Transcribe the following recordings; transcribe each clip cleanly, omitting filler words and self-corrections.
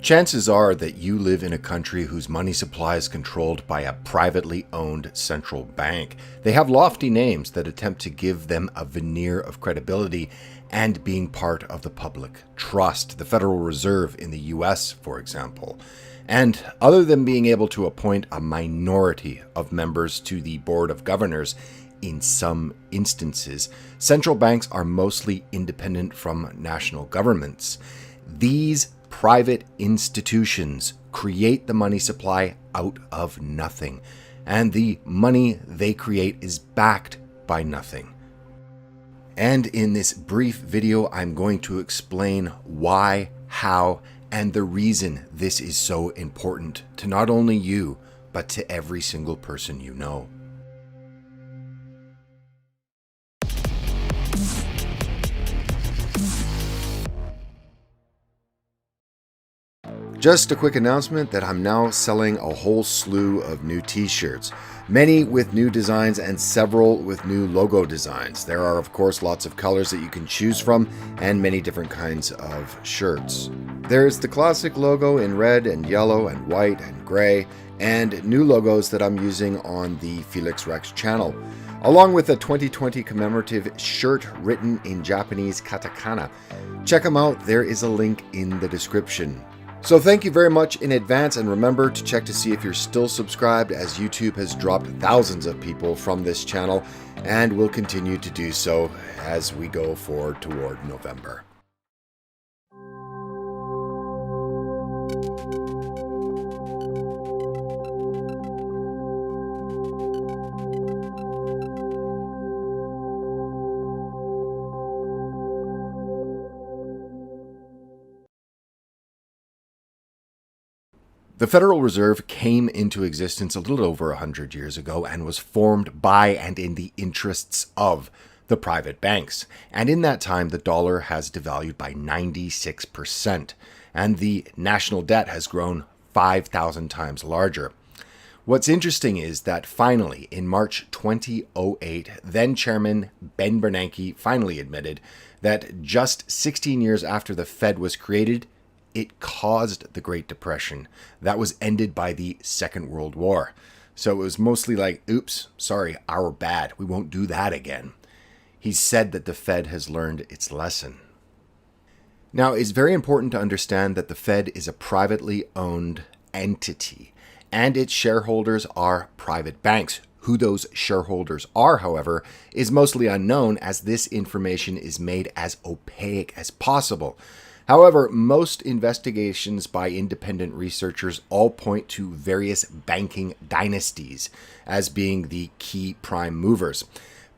Chances are that you live in a country whose money supply is controlled by a privately owned central bank. They have lofty names that attempt to give them a veneer of credibility and being part of the public trust. The Federal Reserve in the US, for example. And other than being able to appoint a minority of members to the Board of Governors, in some instances, central banks are mostly independent from national governments. These private institutions create the money supply out of nothing, and the money they create is backed by nothing. And in this brief video, I'm going to explain why, how, and the reason this is so important to not only you, but to every single person you know. Just a quick announcement that I'm now selling a whole slew of new t-shirts, many with new designs and several with new logo designs. There are, of course, lots of colors that you can choose from and many different kinds of shirts. There's the classic logo in red and yellow and white and gray, and new logos that I'm using on the Felix Rex channel, along with a 2020 commemorative shirt written in Japanese katakana. Check them out, there is a link in the description. So thank you very much in advance, and remember to check to see if you're still subscribed, as YouTube has dropped thousands of people from this channel and will continue to do so as we go forward toward November. The Federal Reserve came into existence a little over 100 years ago and was formed by and in the interests of the private banks. And in that time, the dollar has devalued by 96%, and the national debt has grown 5,000 times larger. What's interesting is that finally, in March 2008, then Chairman Ben Bernanke finally admitted that just 16 years after the Fed was created, it caused the Great Depression that was ended by the Second World War. So it was mostly like, oops, sorry, our bad. We won't do that again. He said that the Fed has learned its lesson. Now, it's very important to understand that the Fed is a privately owned entity, and its shareholders are private banks. Who those shareholders are, however, is mostly unknown, as this information is made as opaque as possible. However, most investigations by independent researchers all point to various banking dynasties as being the key prime movers.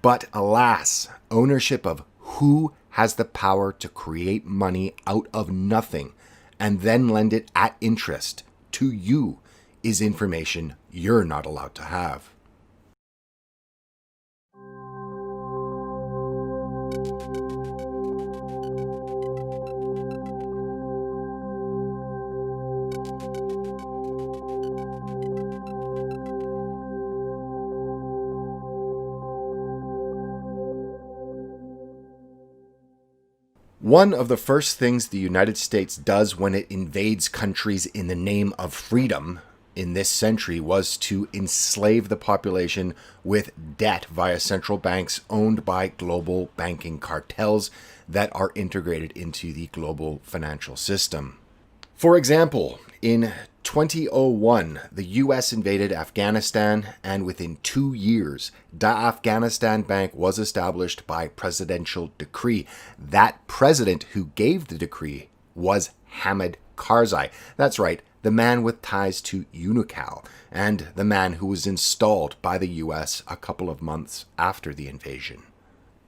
But alas, ownership of who has the power to create money out of nothing and then lend it at interest to you is information you're not allowed to have. One of the first things the United States does when it invades countries in the name of freedom in this century was to enslave the population with debt via central banks owned by global banking cartels that are integrated into the global financial system. For example, in 2001, the US invaded Afghanistan, and within 2 years, the Afghanistan Bank was established by presidential decree. That president who gave the decree was Hamid Karzai. That's right, the man with ties to Unocal, and the man who was installed by the US a couple of months after the invasion.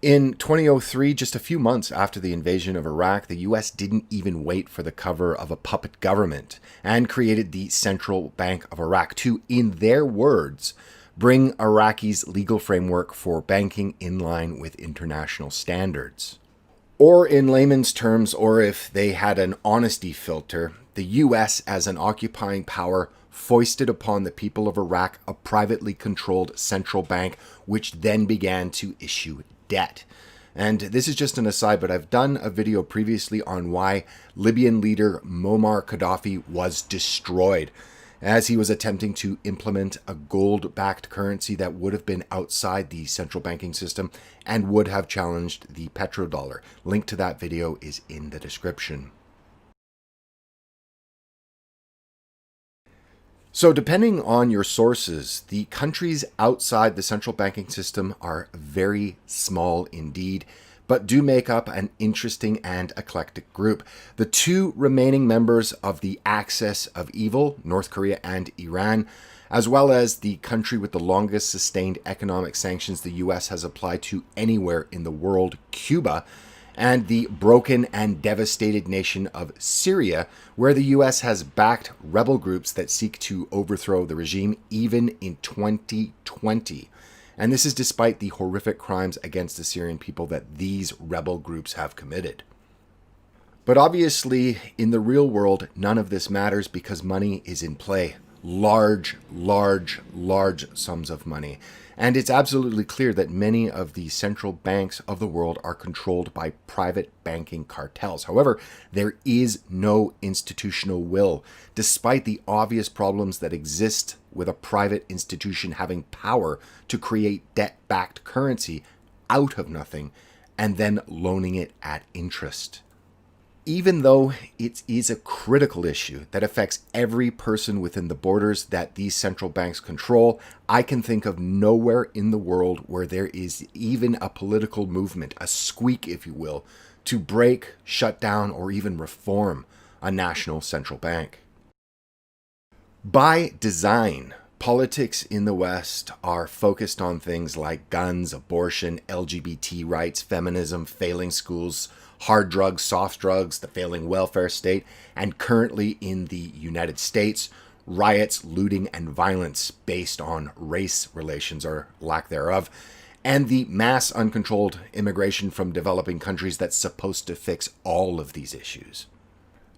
In 2003, just a few months after the invasion of Iraq, the US didn't even wait for the cover of a puppet government and created the Central Bank of Iraq to, in their words, bring Iraqi's legal framework for banking in line with international standards. Or in layman's terms, or if they had an honesty filter, the US as an occupying power foisted upon the people of Iraq a privately controlled central bank, which then began to issue debt. And this is just an aside, but I've done a video previously on why Libyan leader Muammar Gaddafi was destroyed, as he was attempting to implement a gold-backed currency that would have been outside the central banking system and would have challenged the petrodollar. Link to that video is in the description. So depending on your sources, the countries outside the central banking system are very small indeed, but do make up an interesting and eclectic group. The two remaining members of the axis of evil, North Korea and Iran, as well as the country with the longest sustained economic sanctions the US has applied to anywhere in the world, Cuba, and the broken and devastated nation of Syria, where the US has backed rebel groups that seek to overthrow the regime even in 2020. And this is despite the horrific crimes against the Syrian people that these rebel groups have committed. But obviously, in the real world, none of this matters because money is in play. Large sums of money. And it's absolutely clear that many of the central banks of the world are controlled by private banking cartels. However, there is no institutional will, despite the obvious problems that exist with a private institution having power to create debt-backed currency out of nothing and then loaning it at interest. Even though it is a critical issue that affects every person within the borders that these central banks control, I can think of nowhere in the world where there is even a political movement, a squeak, if you will, to break, shut down, or even reform a national central bank. By design, politics in the West are focused on things like guns, abortion, LGBT rights, feminism, failing schools, hard drugs, soft drugs, the failing welfare state, and currently in the United States, riots, looting, and violence based on race relations or lack thereof, and the mass uncontrolled immigration from developing countries that's supposed to fix all of these issues.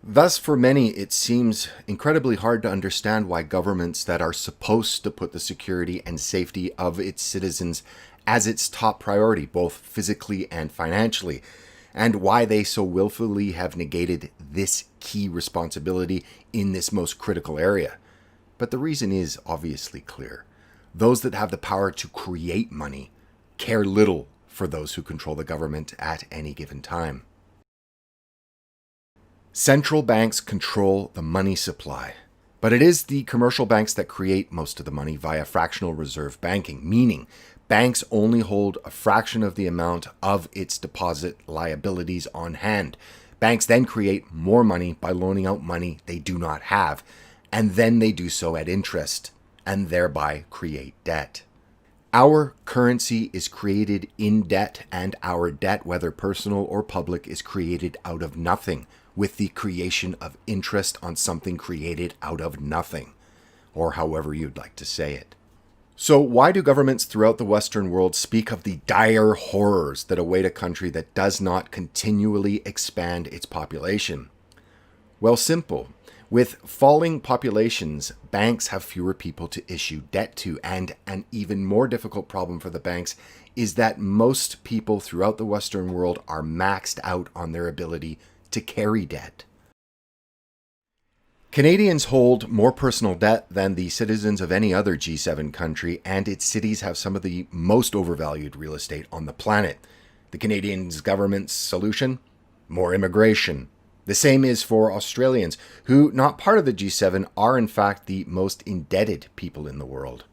Thus, for many, it seems incredibly hard to understand why governments that are supposed to put the security and safety of its citizens as its top priority, both physically and financially, and why they so willfully have negated this key responsibility in this most critical area. But the reason is obviously clear. Those that have the power to create money care little for those who control the government at any given time. Central banks control the money supply, but it is the commercial banks that create most of the money via fractional reserve banking, meaning banks only hold a fraction of the amount of its deposit liabilities on hand. Banks then create more money by loaning out money they do not have, and then they do so at interest, and thereby create debt. Our currency is created in debt, and our debt, whether personal or public, is created out of nothing, with the creation of interest on something created out of nothing, or however you'd like to say it. So why do governments throughout the Western world speak of the dire horrors that await a country that does not continually expand its population? Well, simple. With falling populations, banks have fewer people to issue debt to, and an even more difficult problem for the banks is that most people throughout the Western world are maxed out on their ability to carry debt. Canadians hold more personal debt than the citizens of any other G7 country, and its cities have some of the most overvalued real estate on the planet. The Canadian government's solution? More immigration. The same is for Australians, who, not part of the G7, are in fact the most indebted people in the world.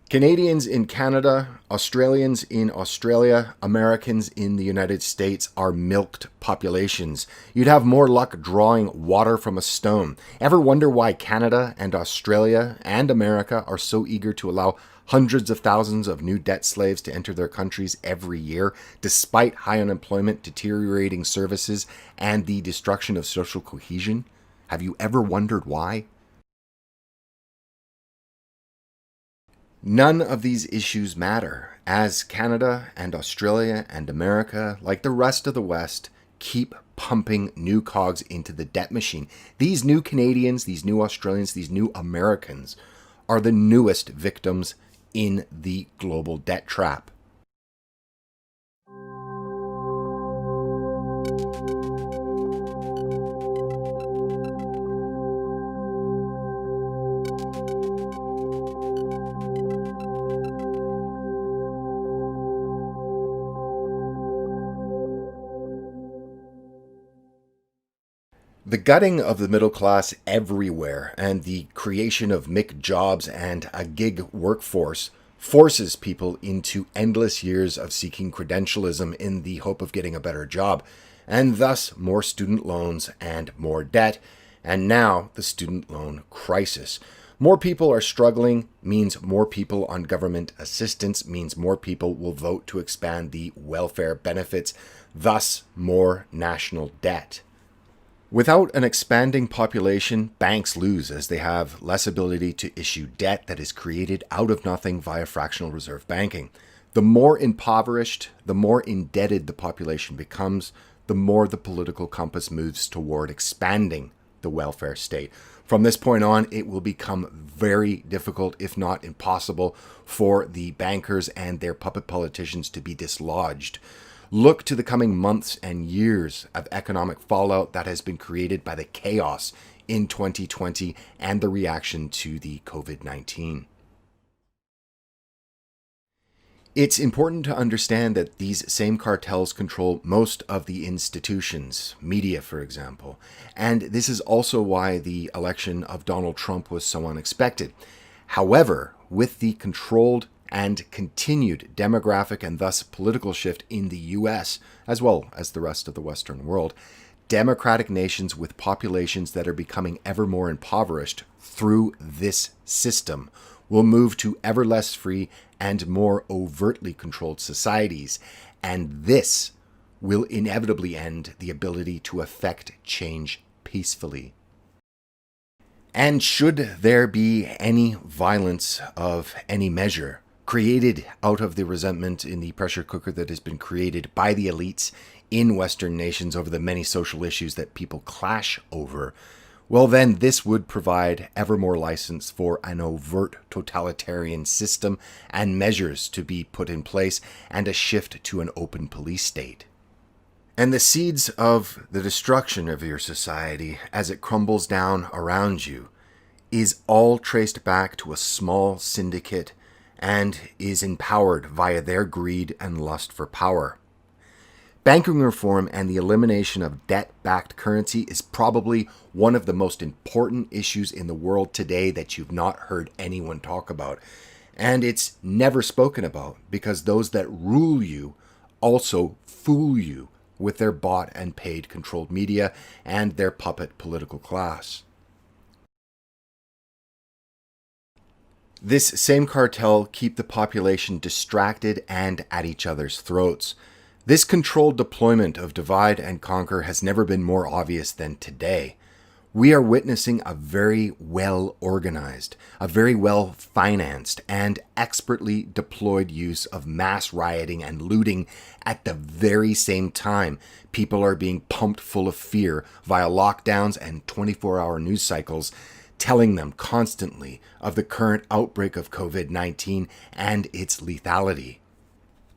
Canadians in Canada, Australians in Australia, Americans in the United States are milked populations. You'd have more luck drawing water from a stone. Ever wonder why Canada and Australia and America are so eager to allow hundreds of thousands of new debt slaves to enter their countries every year, despite high unemployment, deteriorating services, and the destruction of social cohesion? Have you ever wondered why? None of these issues matter, as Canada and Australia and America, like the rest of the West, keep pumping new cogs into the debt machine. These new Canadians, these new Australians, these new Americans are the newest victims in the global debt trap. The gutting of the middle class everywhere and the creation of McJobs and a gig workforce forces people into endless years of seeking credentialism in the hope of getting a better job, and thus more student loans and more debt, and now the student loan crisis. More people are struggling means more people on government assistance, means more people will vote to expand the welfare benefits, thus more national debt. Without an expanding population, banks lose as they have less ability to issue debt that is created out of nothing via fractional reserve banking. The more impoverished, the more indebted the population becomes, the more the political compass moves toward expanding the welfare state. From this point on, it will become very difficult, if not impossible, for the bankers and their puppet politicians to be dislodged. Look to the coming months and years of economic fallout that has been created by the chaos in 2020 and the reaction to the COVID-19. It's important to understand that these same cartels control most of the institutions, media, for example. And this is also why the election of Donald Trump was so unexpected. However, with the controlled and continued demographic and thus political shift in the US, as well as the rest of the Western world, democratic nations with populations that are becoming ever more impoverished through this system will move to ever less free and more overtly controlled societies, and this will inevitably end the ability to effect change peacefully. And should there be any violence of any measure created out of the resentment in the pressure cooker that has been created by the elites in Western nations over the many social issues that people clash over, well then this would provide ever more license for an overt totalitarian system and measures to be put in place and a shift to an open police state. And the seeds of the destruction of your society as it crumbles down around you is all traced back to a small syndicate and is empowered via their greed and lust for power. Banking reform and the elimination of debt-backed currency is probably one of the most important issues in the world today that you've not heard anyone talk about. And it's never spoken about because those that rule you also fool you with their bought and paid controlled media and their puppet political class. This same cartel keep the population distracted and at each other's throats. This controlled deployment of divide and conquer has never been more obvious than today. We are witnessing a very well organized, a very well financed, and expertly deployed use of mass rioting and looting at the very same time people are being pumped full of fear via lockdowns and 24-hour news cycles, telling them constantly of the current outbreak of COVID-19 and its lethality.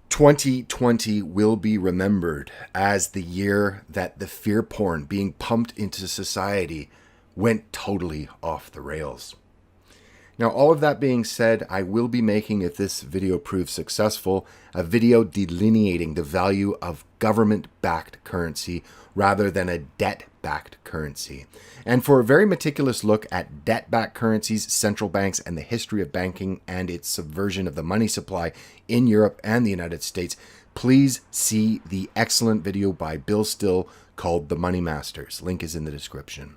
2020 will be remembered as the year that the fear porn being pumped into society went totally off the rails. Now, all of that being said, I will be making, if this video proves successful, a video delineating the value of government-backed currency rather than a debt-backed currency. And for a very meticulous look at debt-backed currencies, central banks, and the history of banking and its subversion of the money supply in Europe and the United States, please see the excellent video by Bill Still called The Money Masters. Link is in the description.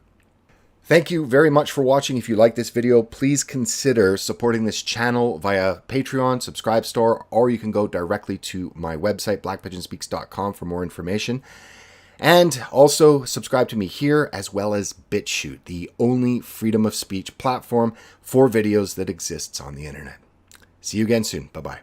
Thank you very much for watching. If you like this video, please consider supporting this channel via Patreon, Subscribestar, or you can go directly to my website, blackpigeonspeaks.com, for more information. And also subscribe to me here, as well as BitChute, the only freedom of speech platform for videos that exists on the internet. See you again soon. Bye-bye.